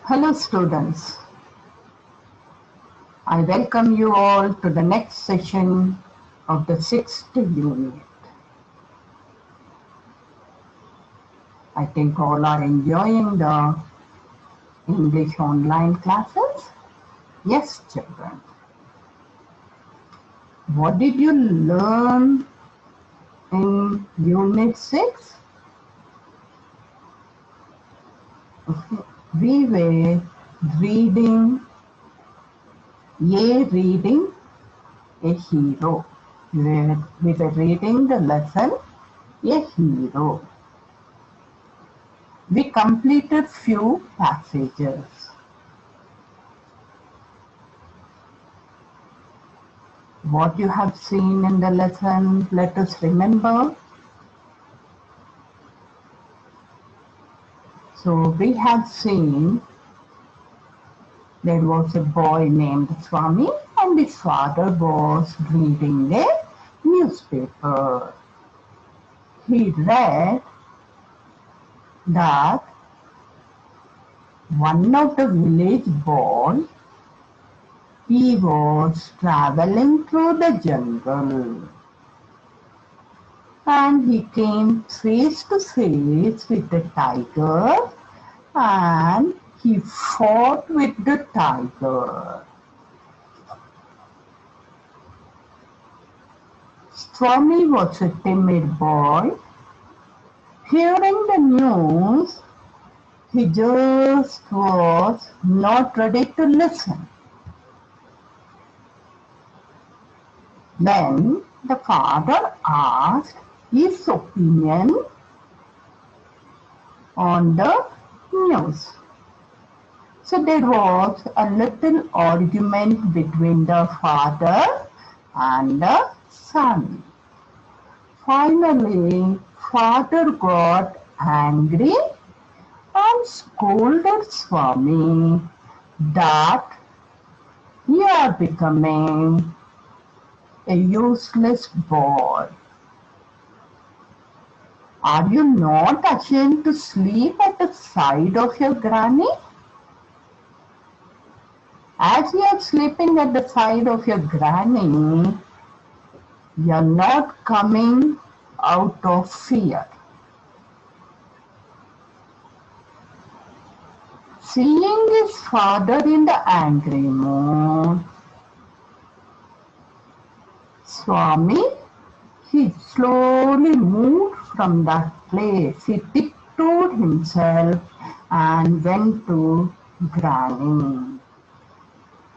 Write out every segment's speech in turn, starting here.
Hello students, I welcome you all to the next session of the 6th unit. I think all are enjoying the English online classes. Yes, children. What did you learn in unit 6? Okay. We were reading a hero. We were reading the lesson A Hero. We completed few passages. What you have seen in the lesson, let us remember. So we have seen there was a boy named Swami and his father was reading a newspaper. He read that one of the village boys, he was traveling through the jungle and he came face to face with the tiger and he fought with the tiger. Swami was a timid boy. Hearing the news, he just was not ready to listen. Then the father asked his opinion on the news. So there was a little argument between the father and the son. Finally, father got angry and scolded Swami that you are becoming a useless boy. Are you not ashamed to sleep at the side of your granny? As you are sleeping at the side of your granny, you are not coming out of fear. Seeing his father in the angry mood, Swami, he slowly moved from that place. He tiptoed himself and went to Granny.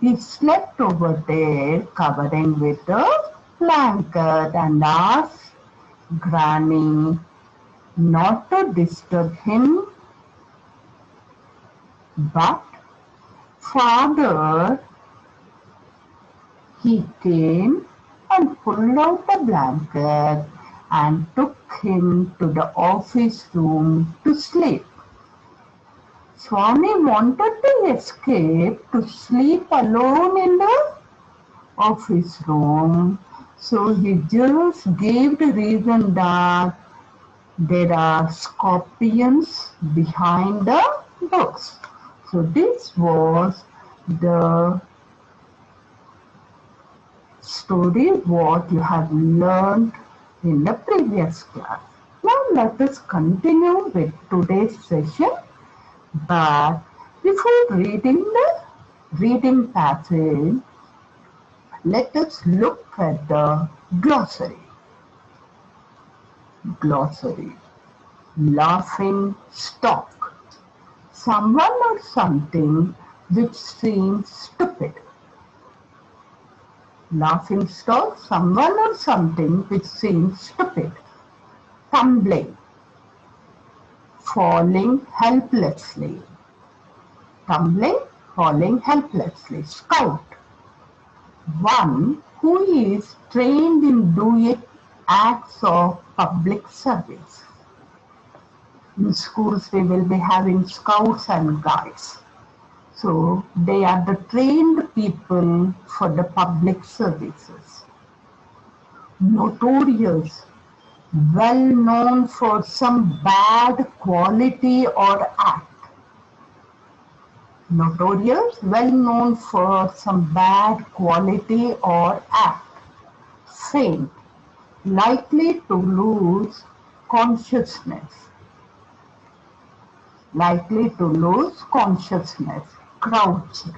He slept over there, covering with a blanket, and asked Granny not to disturb him. But father, he came and pulled out the blanket and took him to the office room to sleep. Swami wanted to escape to sleep alone in the office room, so he just gave the reason that there are scorpions behind the books. So this was the story what you have learned in the previous class. Now let us continue with today's session. But before reading the reading passage, let us look at the glossary. Glossary. Laughing stock. Someone or something which seems stupid. Laughing stock, someone or something which seems stupid. Tumbling. Falling helplessly. Tumbling, falling helplessly. Scout. One who is trained in doing acts of public service. In schools we will be having scouts and guides. So they are the trained people for the public services. Notorious, well known for some bad quality or act. notorious, well known for some bad quality or act. Faint, likely to lose consciousness, likely to lose consciousness. Crouched,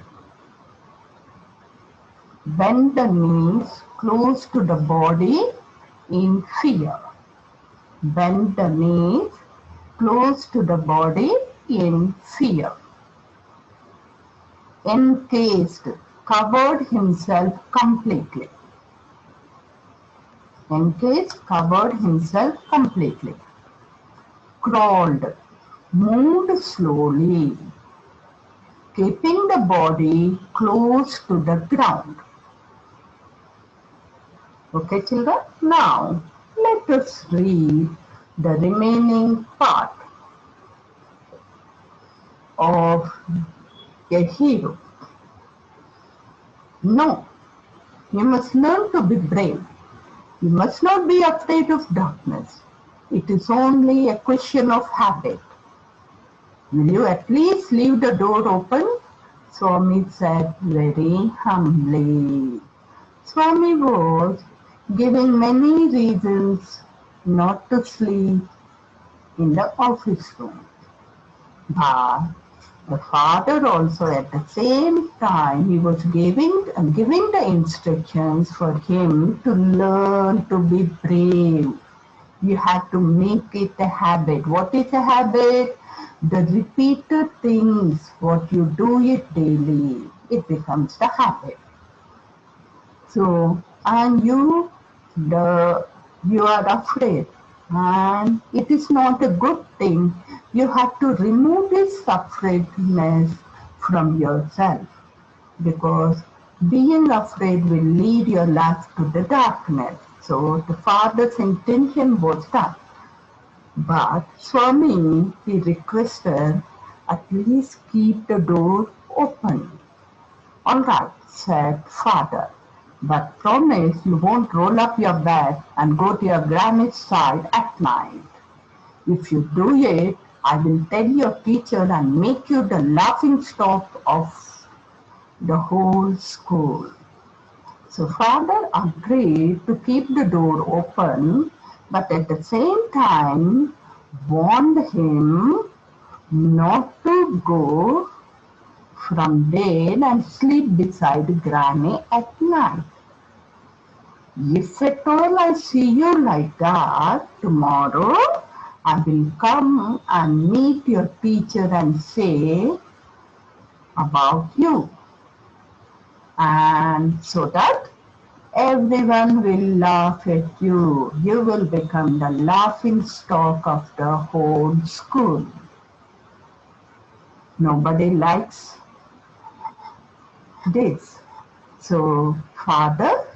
bend the knees close to the body in fear. Bend the knees close to the body in fear. Encased, covered himself completely. Encased, covered himself completely. Crawled, moved slowly, keeping the body close to the ground. Okay, children? Now, let us read the remaining part of a hero. No, you must learn to be brave. You must not be afraid of darkness. It is only a question of habit. Will you at least leave the door open? Swami said very humbly. Swami was giving many reasons not to sleep in the office room. But the father also at the same time he was giving the instructions for him to learn to be brave. You have to make it a habit. What is a habit? The repeated things, what you do it daily, it becomes the habit. So, and you are afraid, and it is not a good thing. You have to remove this afraidness from yourself, because being afraid will lead your life to the darkness. So the father's intention was that. But Swami, he requested, at least keep the door open. All right, said father, but promise you won't roll up your bed and go to your granny's side at night. If you do it, I will tell your teacher and make you the laughing stock of the whole school. So father agreed to keep the door open, but at the same time warned him not to go from bed and sleep beside Granny at night. If at all I see you like that tomorrow, I will come and meet your teacher and say about you. And so that everyone will laugh at you. You will become the laughing stock of the whole school. Nobody likes this. So father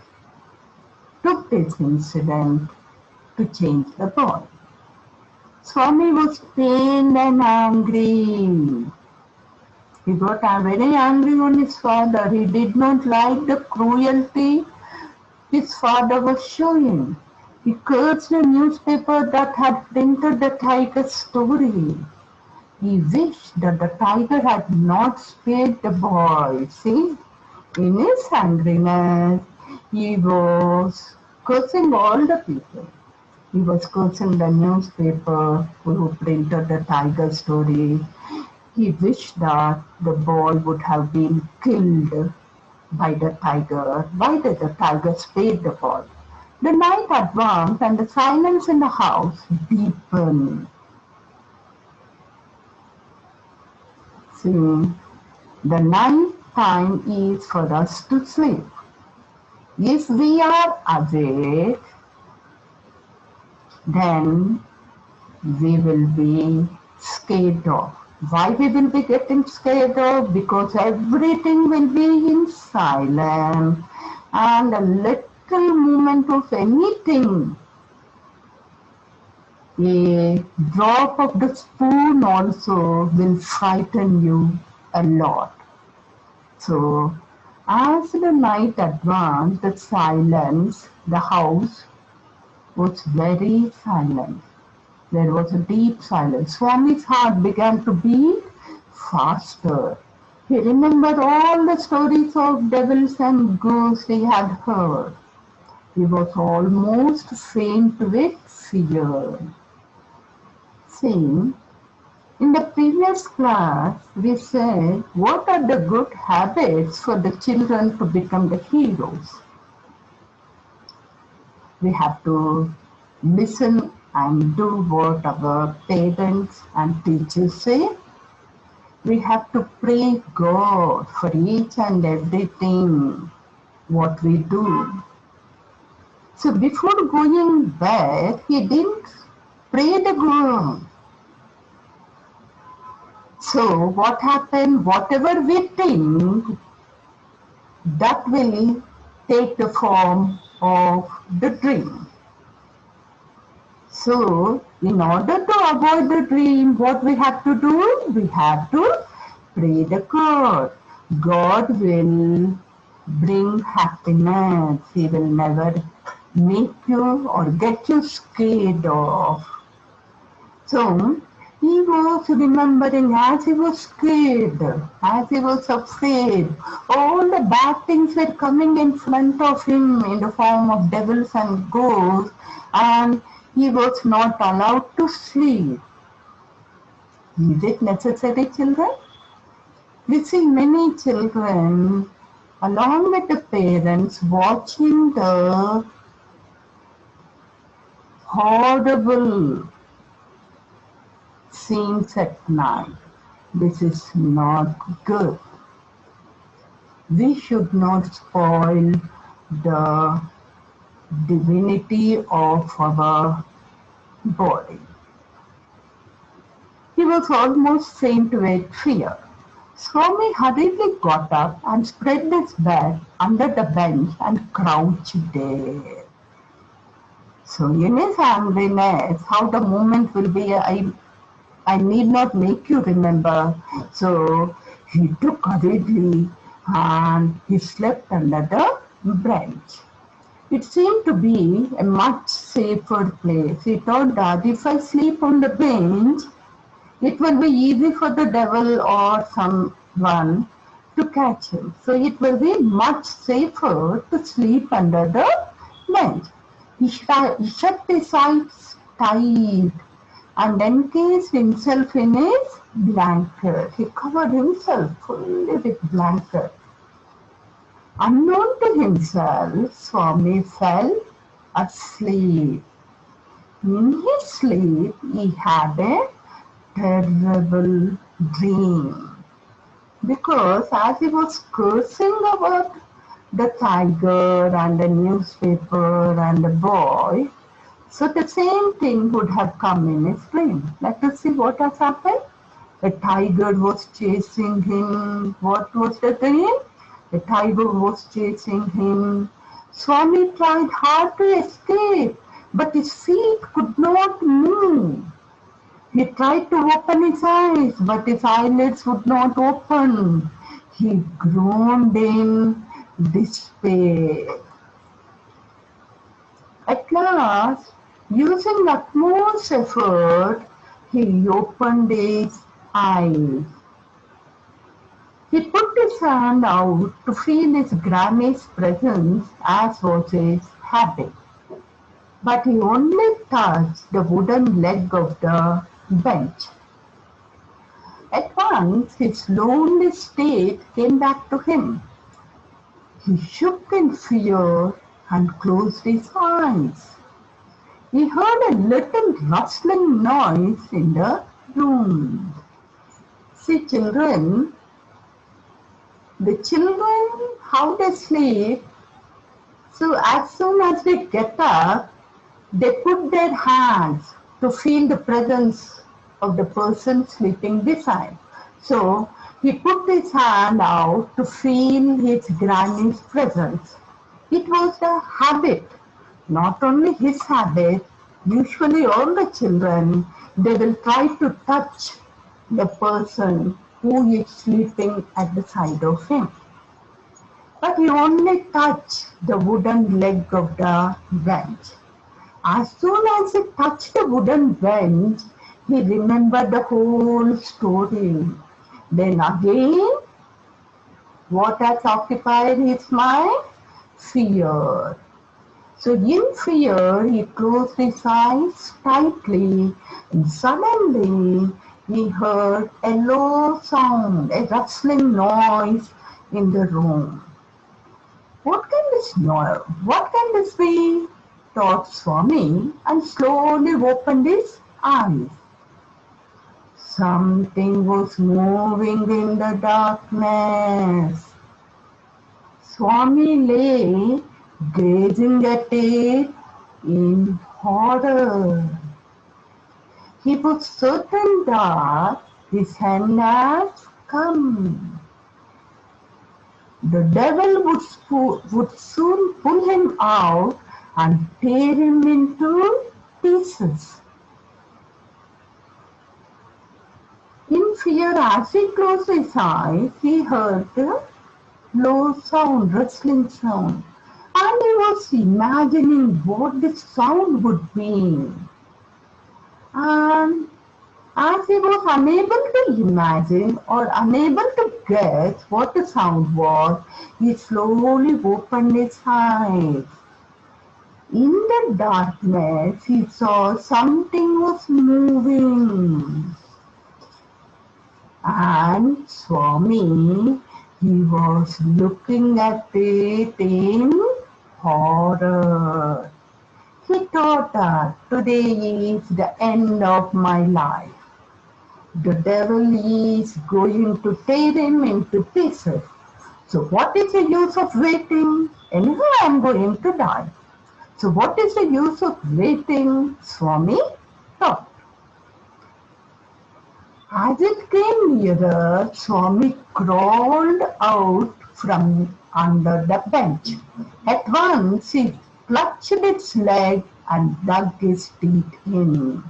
took this incident to change the boy. Swami was pained and angry. He got very angry on his father. He did not like the cruelty his father was showing. He cursed the newspaper that had printed the tiger's story. He wished that the tiger had not spared the boy. See, in his angriness, he was cursing all the people. He was cursing the newspaper who printed the tiger story. He wished that the boy would have been killed by the tiger. Why did the tiger spare the boy? The night advanced and the silence in the house deepened. See, the night time is for us to sleep. If we are awake, then we will be scared of. Why we will be getting scared of? Because everything will be in silence, and a little movement of anything, a drop of the spoon also will frighten you a lot. So as the night advanced, the silence, the house was very silent. There was a deep silence. Swami's heart began to beat faster. He remembered all the stories of devils and ghosts he had heard. He was almost faint with fear. See, in the previous class, we said what are the good habits for the children to become the heroes. We have to listen and do what our parents and teachers say. We have to pray God for each and everything what we do. So before going bed, he didn't pray the God. So what happened? Whatever we think, that will take the form of the dream. So in order to avoid the dream, what we have to do? We have to pray the God. God will bring happiness. He will never make you or get you scared of. So he was remembering as he was scared, as he was afraid, all the bad things were coming in front of him in the form of devils and ghosts, and he was not allowed to sleep. Is it necessary, children? We see many children along with the parents watching the horrible scenes at night. This is not good. We should not spoil the divinity of our body. He was almost faint with fear. Swami hurriedly got up and spread his bed under the bench and crouched there. So in his angriness, how the moment will be, I need not make you remember. So he took hurriedly and he slept under the bench. It seemed to be a much safer place. He thought that if I sleep on the bench, it will be easy for the devil or someone to catch him. So it will be much safer to sleep under the bench. He shut his eyes tight and encased himself in his blanket. He covered himself fully with blanket. Unknown to himself, Swami fell asleep. In his sleep, he had a terrible dream. Because as he was cursing about the tiger and the newspaper and the boy, so the same thing would have come in his dream. Let us see what has happened. A tiger was chasing him. What was the dream? The tiger was chasing him. Swami tried hard to escape, but his feet could not move. He tried to open his eyes, but his eyelids would not open. He groaned in despair. At last, using utmost effort, he opened his eyes. He put his hand out to feel his granny's presence, as was his habit. But he only touched the wooden leg of the bench. At once, his lonely state came back to him. He shook in fear and closed his eyes. He heard a little rustling noise in the room. See, children, the children, how they sleep, so as soon as they get up, they put their hands to feel the presence of the person sleeping beside. So he put his hand out to feel his granny's presence. It was a habit, not only his habit, usually all the children, they will try to touch the person who is sleeping at the side of him. But he only touched the wooden leg of the bench. As soon as he touched the wooden bench, he remembered the whole story. Then again, What has occupied his mind? Fear. So in fear, he closed his eyes tightly, and suddenly he heard a low sound, a rustling noise in the room. What can this be? Thought Swami, and slowly opened his eyes. Something was moving in the darkness. Swami lay gazing at it in horror. He was certain that his hand had come. The devil would soon pull him out and tear him into pieces. In fear, as he closed his eyes, he heard a low sound, rustling sound, and he was imagining what the sound would be. And as he was unable to imagine or unable to guess what the sound was, he slowly opened his eyes. In the darkness, he saw something was moving. And Swami, he was looking at it in horror. He thought that today is the end of my life. The devil is going to tear him into pieces. So what is the use of waiting? Anyhow, I am going to die. So what is the use of waiting? Swami thought. As it came nearer, Swami crawled out from under the bench. At once he clutched its leg and dug his teeth in.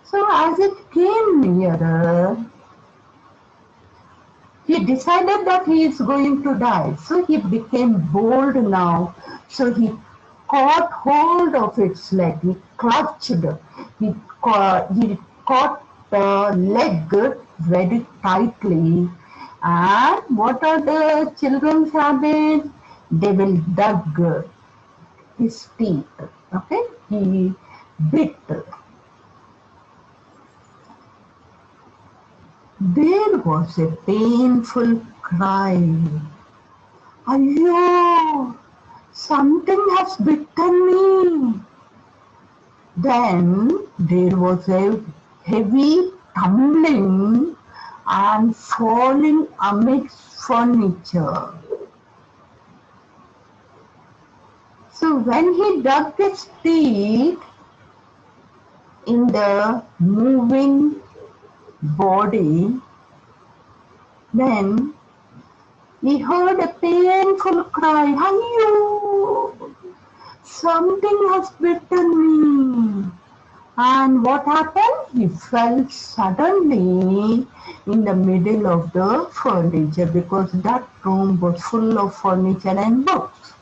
So as it came nearer, he decided that he is going to die. So he became bold now. So he caught hold of its leg. He clutched. He caught the leg very tightly. And what are the children's habits? They will dug his teeth. Okay? He bit. There was a painful cry. Ayyo! Something has bitten me. Then there was a heavy tumbling and falling amidst furniture. So when he dug his teeth in the moving body, then he heard a painful cry, Ayyo! Something has bitten me. And what happened? He fell suddenly in the middle of the furniture because that room was full of furniture and books.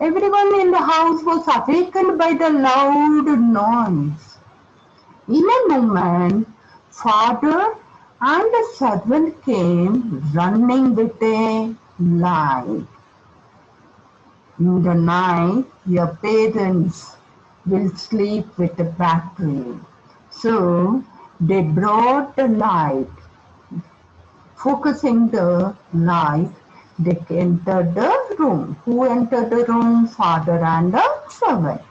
Everyone in the house was awakened by the loud noise. In a moment, father and the servant came running with a light. In the night, your parents will sleep with a battery. So they brought the light. Focusing the light, they entered the room. Who entered the room? Father and the servant.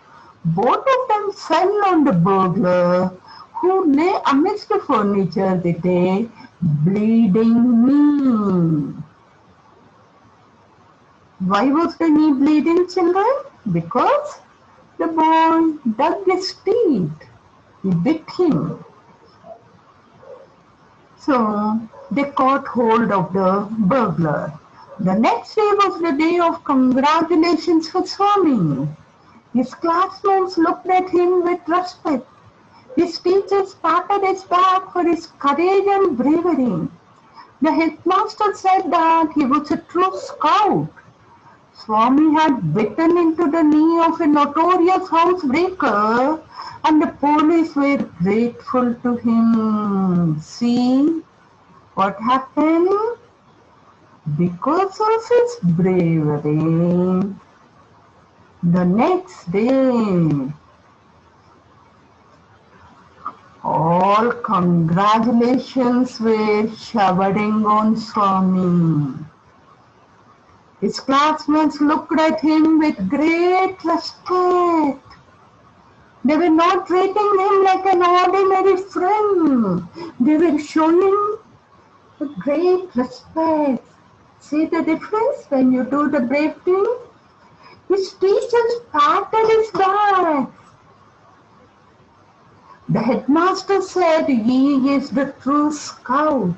Both of them fell on the burglar, who lay amidst the furniture with a bleeding knee. Why was the knee bleeding, children? Because the boy dug his teeth. He bit him. So they caught hold of the burglar. The next day was the day of congratulations for Swami. His classmates looked at him with respect. His teachers patted his back for his courage and bravery. The headmaster said that he was a true scout. Swami had bitten into the knee of a notorious housebreaker, and the police were grateful to him. See what happened? Because of his bravery, the next day, all congratulations were showering on Swami. His classmates looked at him with great respect. They were not treating him like an ordinary friend. They were showing great respect. See the difference when you do the brave thing? His teachers patted his back. The headmaster said he is the true scout.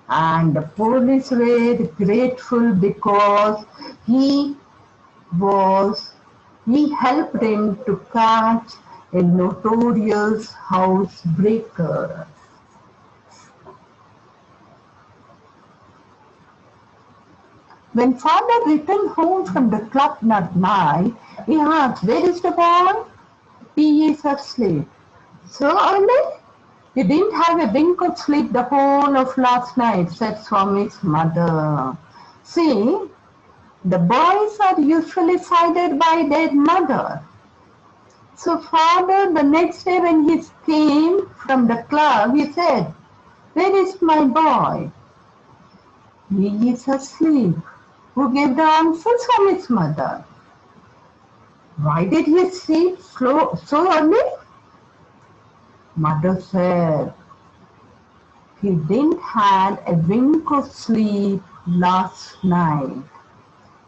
And the police were grateful because he helped him to catch a notorious housebreaker. When father returned home from the club that night, he asked, "Where is the boy?" "He is asleep." "So early?" "He didn't have a wink of sleep the whole of last night," said Swami's mother. See, the boys are usually sided by their mother. So father, the next day when he came from the club, he said, "Where is my boy?" "He is asleep." Who gave the answer? Swami's mother. "Why did he sleep so early?" Mother said, "He didn't have a wink of sleep last night."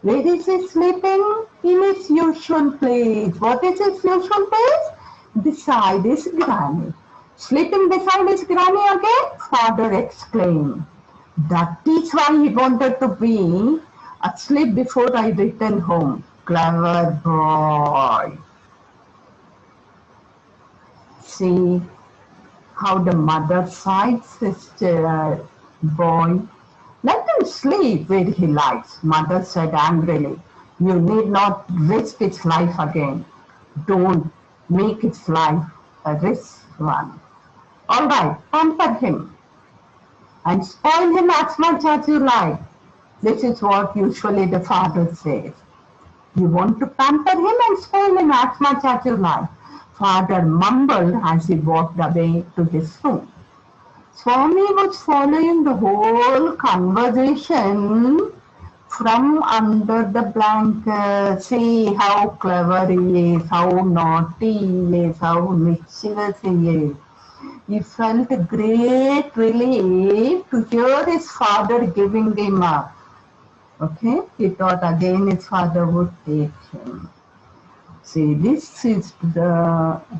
Where is he sleeping? In his usual place. What is his usual place? Beside his granny. "Sleeping beside his granny again?" father exclaimed. "That is why he wanted to be asleep before I returned home." Clever boy. See how the mother sides his boy. "Let him sleep where he likes," mother said angrily. "You need not risk its life again. Don't make its life a risk one. All right, pamper him and spoil him as much as you like." This is what usually the father says. You want to pamper him and spoil him as much as you like. Father mumbled as he walked away to his room. Swami was following the whole conversation from under the blanket. See how clever he is, how naughty he is, how mischievous he is. He felt a great relief to hear his father giving him up. Okay, he thought again his father would take him. See, this is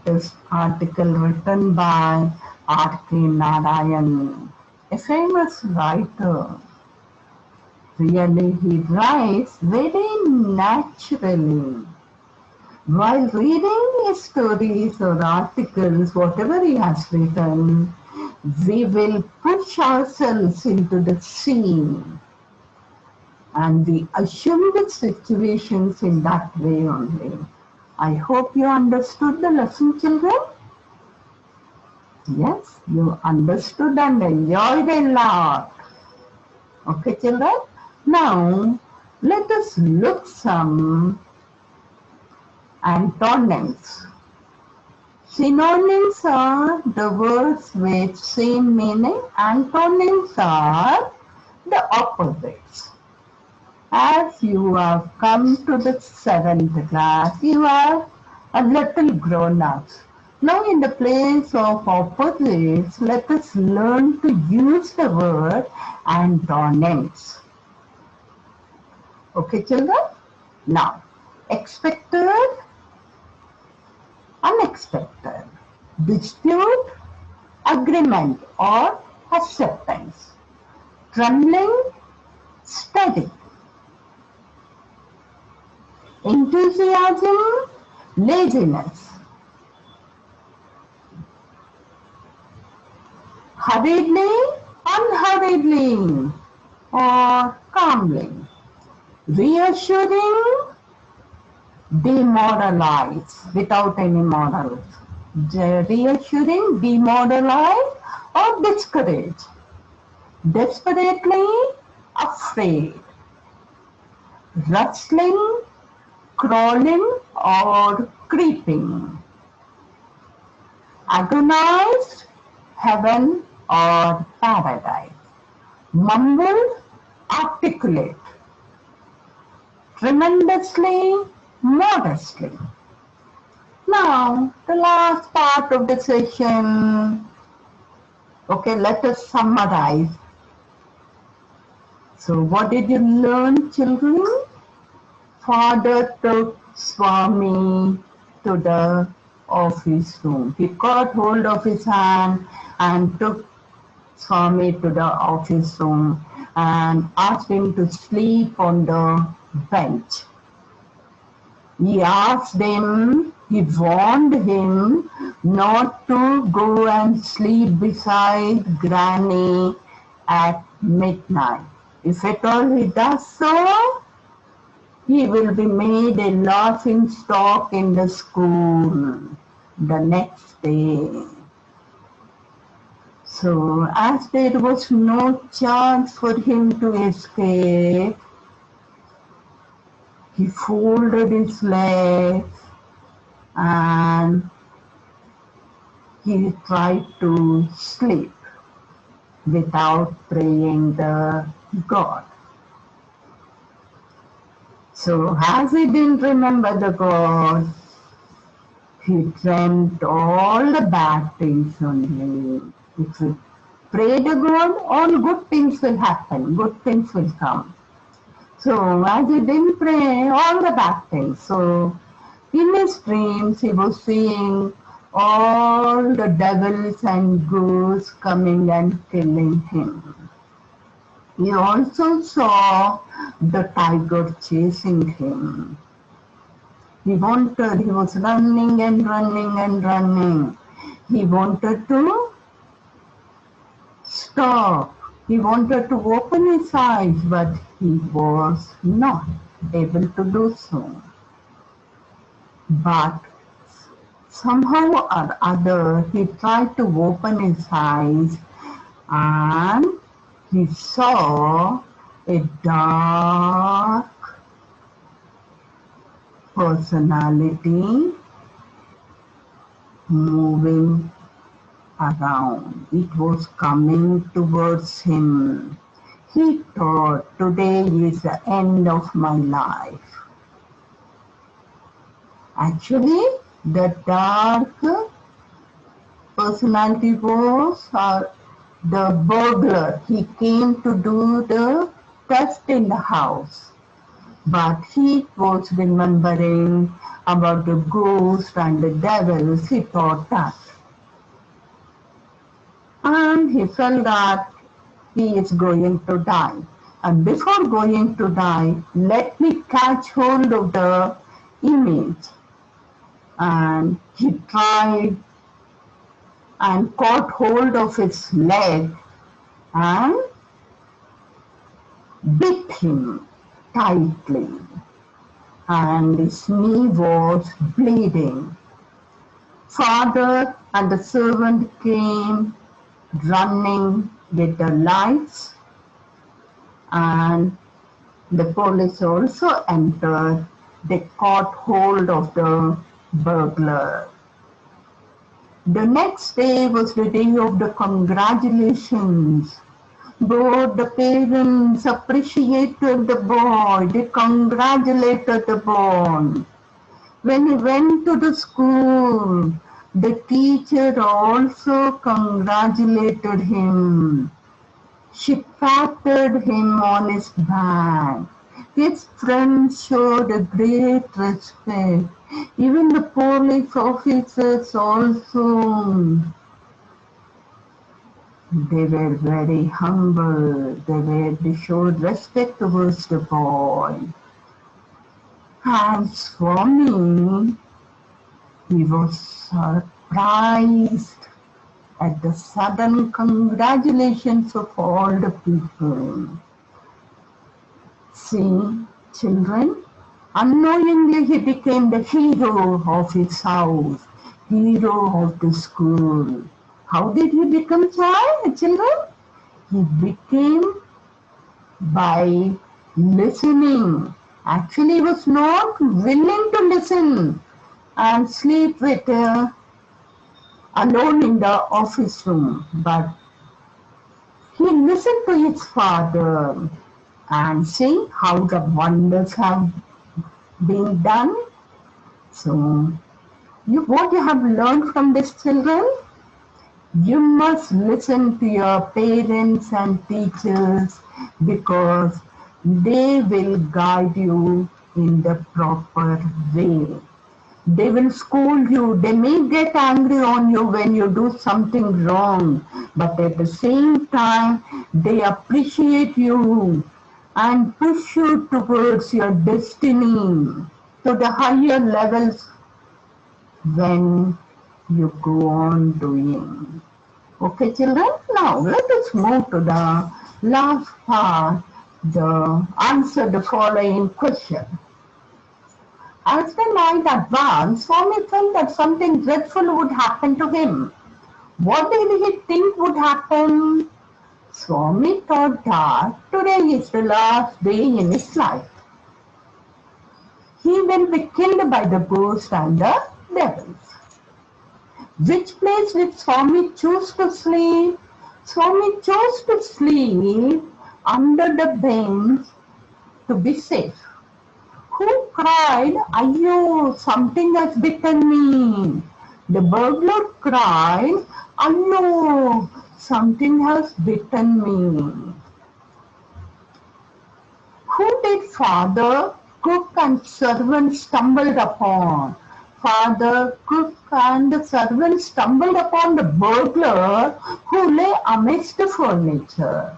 this article written by R.K. Narayan, a famous writer. Really, he writes very naturally. While reading his stories or articles, whatever he has written, we will push ourselves into the scene and we assume the situations in that way only. I hope you understood the lesson, children. Yes, you understood and enjoyed a lot. Okay, children. Now, let us look some antonyms. Synonyms are the words with same meaning. Antonyms are the opposites. As you have come to the 7th class, you are a little grown up. Now in the place of opposites, let us learn to use the word antonyms. Okay, children? Now, expected, unexpected, dispute, agreement or acceptance, trembling, steady, enthusiasm, laziness, hurriedly, unhurriedly, or calmly, reassuring, demoralize, without any morals, reassuring, demoralize, or discourage, desperately, afraid, rustling, crawling, or creeping, agonized, heaven or paradise, mumbled, articulate, tremendously, modestly. Now, the last part of the session. Okay, let us summarize. So, what did you learn, children? Father took Swami to the office room. He caught hold of his hand and took Swami to the office room and asked him to sleep on the bench. He asked him, he warned him not to go and sleep beside Granny at midnight. If at all he does so, he will be made a laughing stock in the school the next day. So, as there was no chance for him to escape, he folded his legs and he tried to sleep without praying the God. So as he didn't remember the God, he dreamt all the bad things only. If we pray to God, all good things will happen, good things will come. So as he didn't pray, all the bad things. So in his dreams, he was seeing all the devils and ghosts coming and killing him. He also saw the tiger chasing him. He was running and running and running. He wanted to stop. He wanted to open his eyes, but he was not able to do so. But somehow or other, he tried to open his eyes and he saw a dark personality moving around. It was coming towards him. He thought, today is the end of my life. Actually, the dark personality was the burglar. He came to do the theft in the house. But he was remembering about the ghost and the devils. He thought that. And he felt that he is going to die. And before going to die, let me catch hold of the image. And he tried and caught hold of his leg and bit him tightly. And his knee was bleeding. Father and the servant came running with the lights, and the police also entered. They caught hold of the burglar. The next day was the day of the congratulations. Both the parents appreciated the boy, they congratulated the boy. When he went to the school, the teacher also congratulated him. She patted him on his back. His friends showed a great respect. Even the police officers also, they were very humble. They showed respect towards the boy. As for me, he was surprised at the sudden congratulations of all the people. See, children, unknowingly he became the hero of his house, hero of the school. How did he become children? He became by listening. Actually, he was not willing to listen and sleep with alone in the office room, but he listened to his father and see how the wonders have been done. So, what you have learned from this, children? You must listen to your parents and teachers because they will guide you in the proper way. They will scold you. They may get angry on you when you do something wrong, but at the same time, they appreciate you and push you towards your destiny to the higher levels when you go on doing. Okay, children, now let us move to the last part, the answer the following question. As the night advanced, Swami felt that something dreadful would happen to him. What did he think would happen? Swami thought that today is the last day in his life. He will be killed by the ghost and the devils. Which place did Swami choose to sleep? Swami chose to sleep under the bench to be safe. Who cried, "Ayyo, something has bitten me"? The burglar cried, "Ayyo, something has bitten me." Who did father, cook and servant stumbled upon? Father, cook and the servant stumbled upon the burglar who lay amidst the furniture.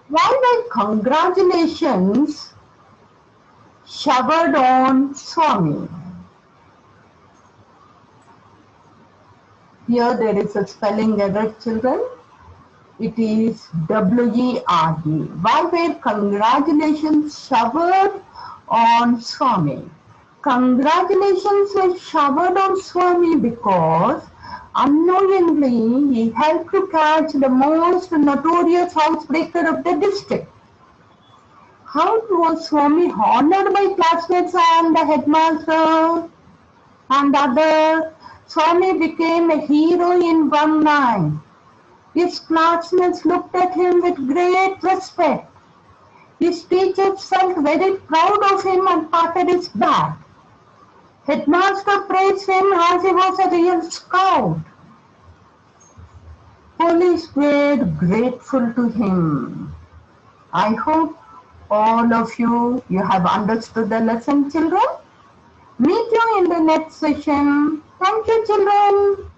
Why were congratulations showered on Swami? Here there is a spelling error, children. It is W-E-R-D. Why were congratulations showered on Swami? Congratulations were showered on Swami because unknowingly he helped to catch the most notorious housebreaker of the district. How was Swami honored by classmates and the headmaster and others? Swami became a hero in one night. His classmates looked at him with great respect. His teachers felt very proud of him and patted his back. Headmaster praised him as he was a real scout. Police were grateful to him. I hope all of you have understood the lesson, children. Meet you in the next session. Thank you, children.